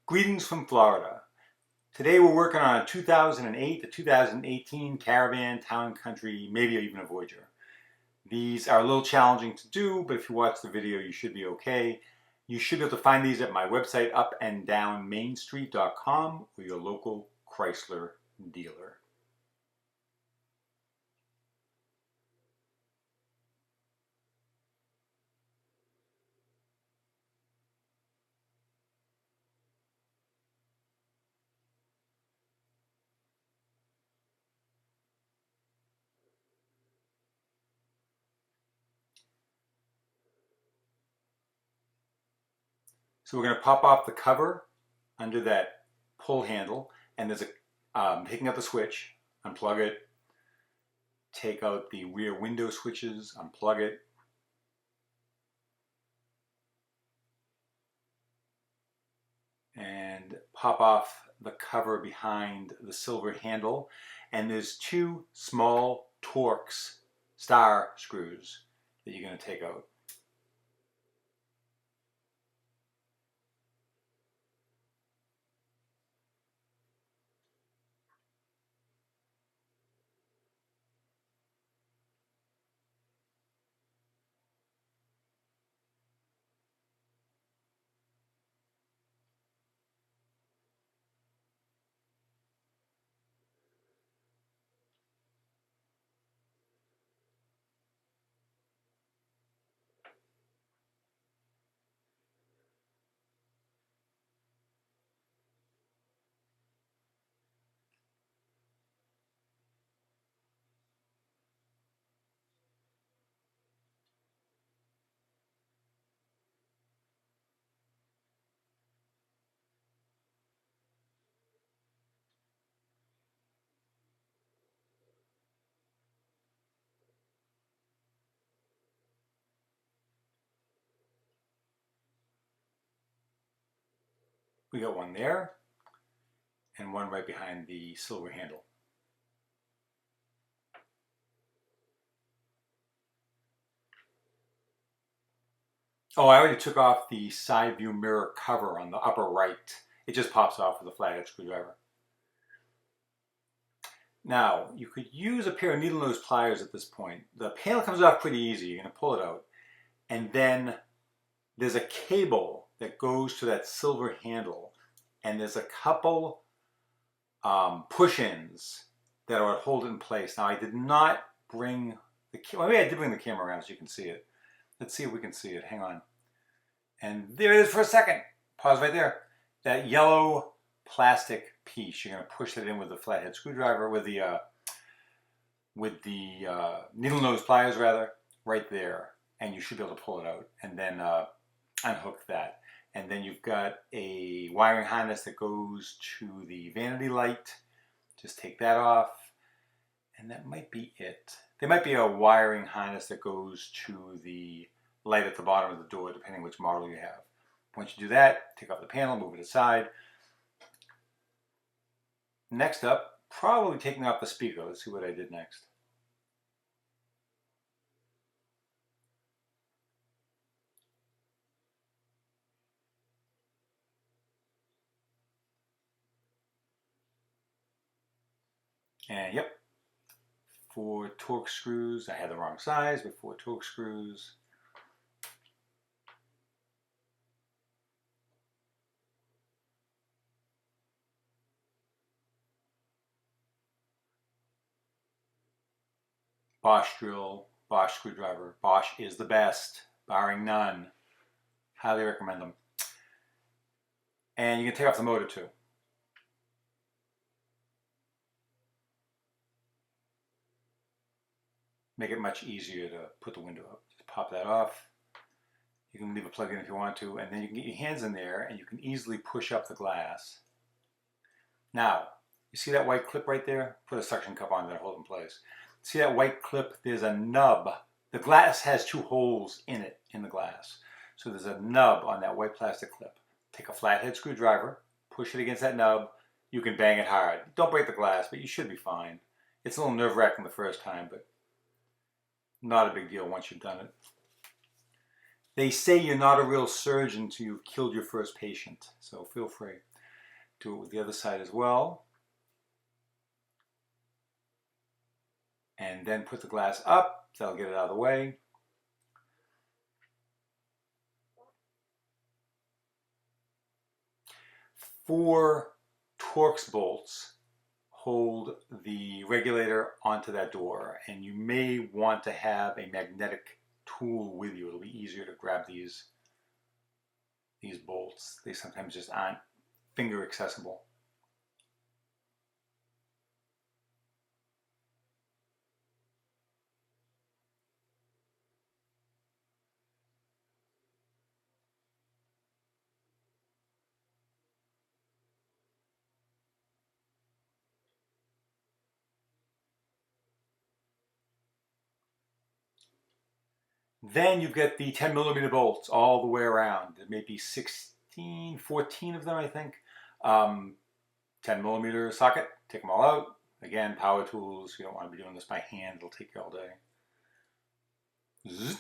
Greetings from Florida. Today we're working on a 2008 to 2018 Caravan, Town & Country, maybe even a Voyager. These are a little challenging to do, but if you watch the video you should be okay. You should be able to find these at my website upanddownmainstreet.com or your local Chrysler dealer. So we're going to pop off the cover under that pull handle, and there's a taking out the switch, unplug it, take out the rear window switches, unplug it, and pop off the cover behind the silver handle. And there's two small Torx star screws that you're going to take out. We got one there and one right behind the silver handle. Oh, I already took off the side view mirror cover on the upper right. It just pops off with a flathead screwdriver. Now, you could use a pair of needle nose pliers at this point. The panel comes off pretty easy. You're going to pull it out. And then there's a cable that goes to that silver handle. And there's a couple push-ins that would hold it in place. Now, I did not bring the camera. Well, maybe I did bring the camera around so you can see it. Let's see if we can see it. Hang on. And there it is for a second. Pause right there. That yellow plastic piece, you're going to push it in with the flathead screwdriver, with the needle nose pliers rather, right there. And you should be able to pull it out. And then unhook that. And then you've got a wiring harness that goes to the vanity light. Just take that off. And that might be it. There might be a wiring harness that goes to the light at the bottom of the door, depending which model you have. Once you do that, take off the panel, move it aside. Next up, probably taking off the speaker. Let's see what I did next. And yep, 4 Torx screws. I had the wrong size, but 4 Torx screws. Bosch drill, Bosch screwdriver. Bosch is the best, barring none. Highly recommend them. And you can take off the motor too. Make it much easier to put the window up. Just pop that off. You can leave it plugged in if you want to, and then you can get your hands in there and you can easily push up the glass. Now, you see that white clip right there? Put a suction cup on there to hold it in place. See that white clip? There's a nub. The glass has 2 holes in it, in the glass. So there's a nub on that white plastic clip. Take a flathead screwdriver, push it against that nub. You can bang it hard. Don't break the glass, but you should be fine. It's a little nerve-wracking the first time, but not a big deal once you've done it. They say you're not a real surgeon until you've killed your first patient, so feel free. Do it with the other side as well. And then put the glass up. That'll get it out of the way. Four Torx bolts hold the regulator onto that door, and you may want to have a magnetic tool with you. It'll be easier to grab these bolts. They sometimes just aren't finger accessible. Then you get the 10mm bolts all the way around. There may be 16, 14 of them, I think. 10mm socket, take them all out. Again, power tools. You don't want to be doing this by hand. It'll take you all day. Zzz,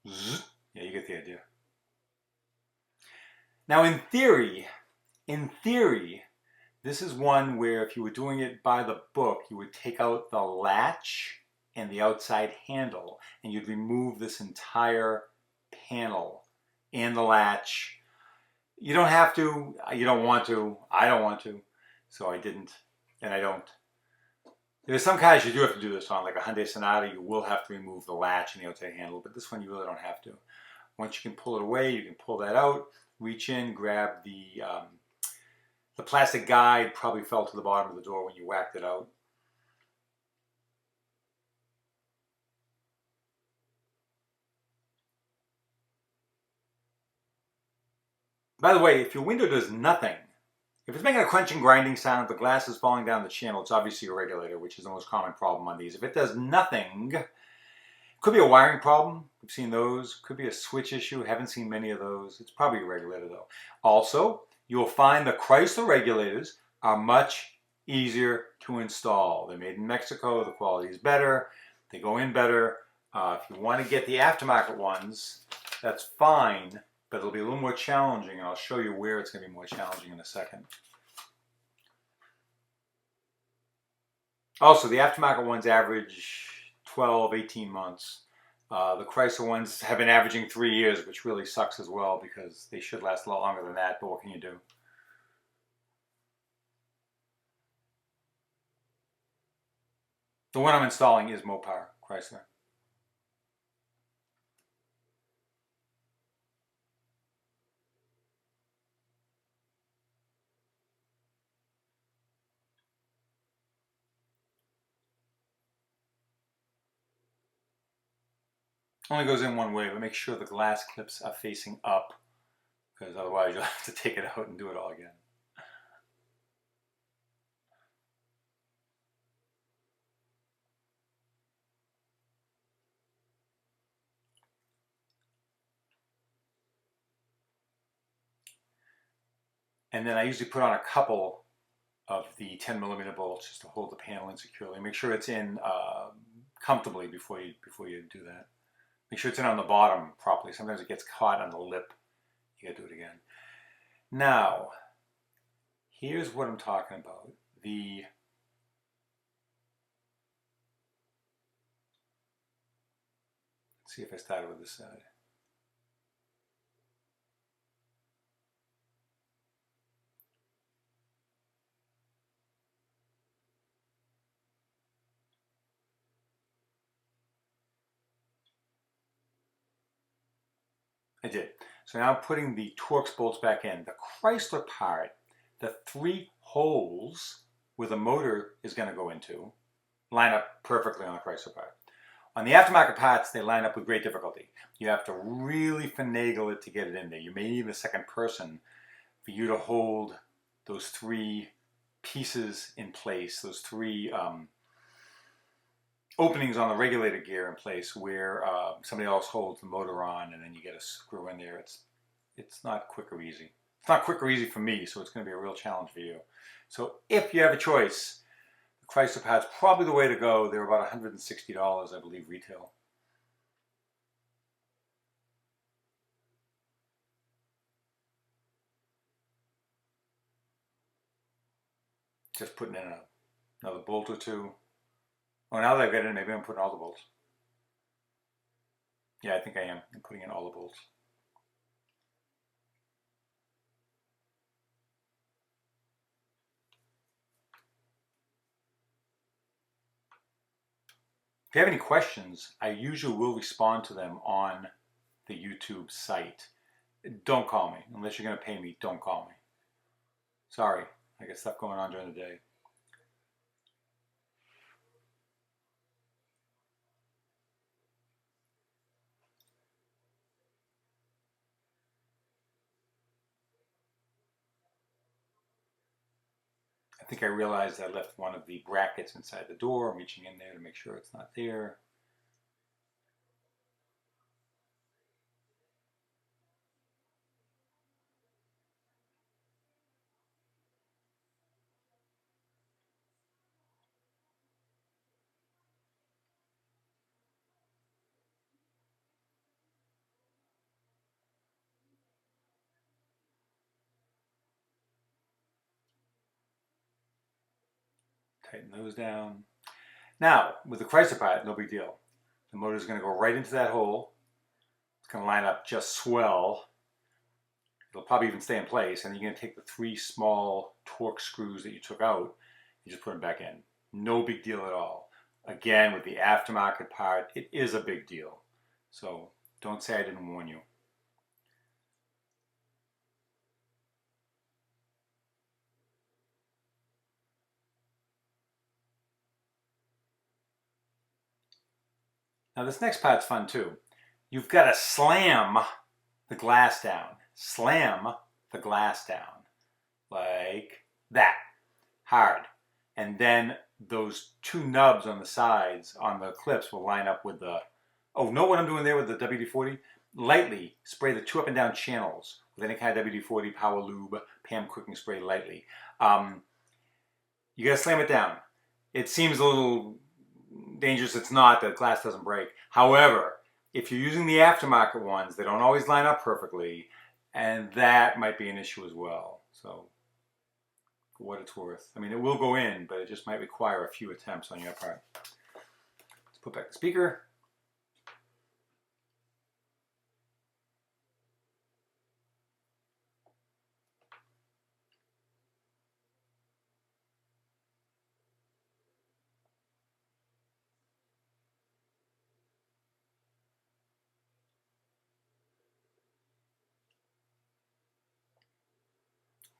zzz. Yeah, you get the idea. Now, in theory, this is one where if you were doing it by the book, you would take out the latch and the outside handle, and you'd remove this entire panel and the latch. You don't have to, you don't want to, I don't want to, so I didn't, and I don't. There's some cars you do have to do this on, like a Hyundai Sonata, you will have to remove the latch and the outside handle, but this one you really don't have to. Once you can pull it away, you can pull that out, reach in, grab the plastic guide, probably fell to the bottom of the door when you whacked it out. By the way, if your window does nothing, if it's making a crunching, grinding sound, if the glass is falling down the channel, it's obviously a regulator, which is the most common problem on these. If it does nothing, it could be a wiring problem. We've seen those. Could be a switch issue. Haven't seen many of those. It's probably a regulator, though. Also, you'll find the Chrysler regulators are much easier to install. They're made in Mexico. The quality is better. They go in better. If you want to get the aftermarket ones, that's fine. But it'll be a little more challenging, and I'll show you where it's going to be more challenging in a second. Also, the aftermarket ones average 12, 18 months. The Chrysler ones have been averaging 3 years, which really sucks as well because they should last a lot longer than that, but what can you do? The one I'm installing is Mopar Chrysler. Only goes in one way, but make sure the glass clips are facing up, because otherwise you'll have to take it out and do it all again. And then I usually put on a couple of the 10mm bolts just to hold the panel in securely. Make sure it's in comfortably before you do that. Make sure it's in on the bottom properly. Sometimes it gets caught on the lip. You gotta do it again. Now, here's what I'm talking about. Let's see if I started with this side. I did. So now I'm putting the Torx bolts back in. The Chrysler part, the 3 holes where the motor is going to go into, line up perfectly on the Chrysler part. On the aftermarket parts, they line up with great difficulty. You have to really finagle it to get it in there. You may need a second person for you to hold those 3 pieces in place, those 3 openings on the regulator gear in place where somebody else holds the motor on and then you get a screw in there. It's not quick or easy. It's not quick or easy for me, so it's going to be a real challenge for you. So if you have a choice, the Chrysler pad's probably the way to go. They're about $160, I believe, retail. Just putting in another bolt or two. Oh, now that I've got it in, maybe I'm putting all the bolts. Yeah, I think I am. I'm putting in all the bolts. If you have any questions, I usually will respond to them on the YouTube site. Don't call me. Unless you're going to pay me, don't call me. Sorry, I got stuff going on during the day. I think I realized I left one of the brackets inside the door. I'm reaching in there to make sure it's not there. Tighten those down. Now, with the Chrysler part, no big deal. The motor is going to go right into that hole. It's going to line up just swell. It'll probably even stay in place. And then you're going to take the 3 small torque screws that you took out and just put them back in. No big deal at all. Again, with the aftermarket part, it is a big deal. So don't say I didn't warn you. Now this next part's fun too. You've got to slam the glass down. Slam the glass down. Like that. Hard. And then those 2 nubs on the sides on the clips will line up with the... Oh, know what I'm doing there with the WD-40? Lightly spray the 2 up and down channels with any kind of WD-40, Power Lube, Pam Cooking Spray lightly. You gotta slam it down. It seems a little dangerous. It's not. The glass doesn't break. However, if you're using the aftermarket ones, they don't always line up perfectly, and that might be an issue as well. So, for what it's worth. I mean, it will go in, but it just might require a few attempts on your part. Let's put back the speaker.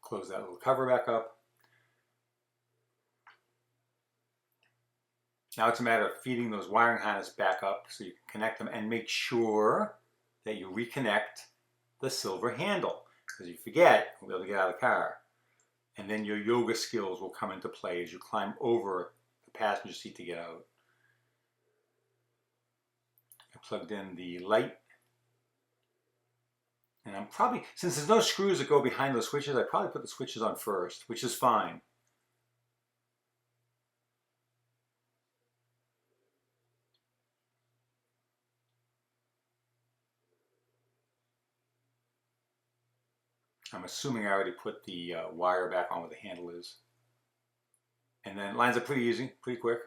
Close that little cover back up. Now it's a matter of feeding those wiring harnesses back up so you can connect them and make sure that you reconnect the silver handle. Because you forget, you'll be able to get out of the car. And then your yoga skills will come into play as you climb over the passenger seat to get out. I plugged in the light. And I'm probably, since there's no screws that go behind those switches, I probably put the switches on first, which is fine. I'm assuming I already put the wire back on where the handle is. And then it lines up pretty easy, pretty quick.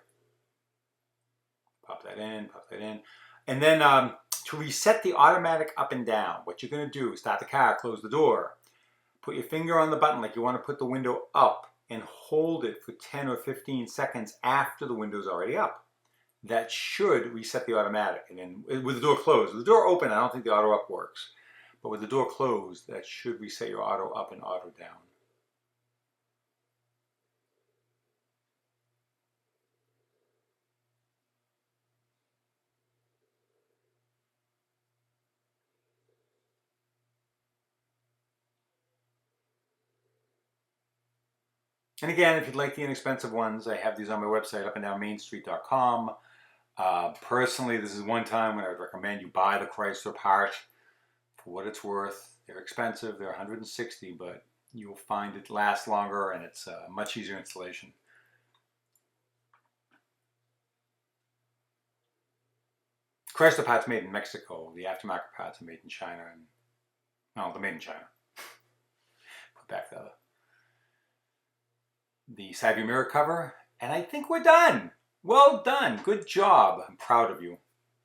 Pop that in, pop that in. And then to reset the automatic up and down, what you're going to do is start the car, close the door. Put your finger on the button like you want to put the window up and hold it for 10 or 15 seconds after the window's already up. That should reset the automatic. And then with the door closed, with the door open, I don't think the auto up works. But with the door closed, that should reset your auto up and auto down. And again, if you'd like the inexpensive ones, I have these on my website, upanddownmainstreet.com. Personally, this is one time when I would recommend you buy the Chrysler part for what it's worth. They're expensive, they're $160, but you'll find it lasts longer and it's a much easier installation. Chrysler parts made in Mexico. The aftermarket parts are made in China. And, no, they're made in China. Put back the the side view mirror cover, and I think we're done. Well done. Good job. I'm proud of you.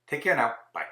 Take care now. Bye.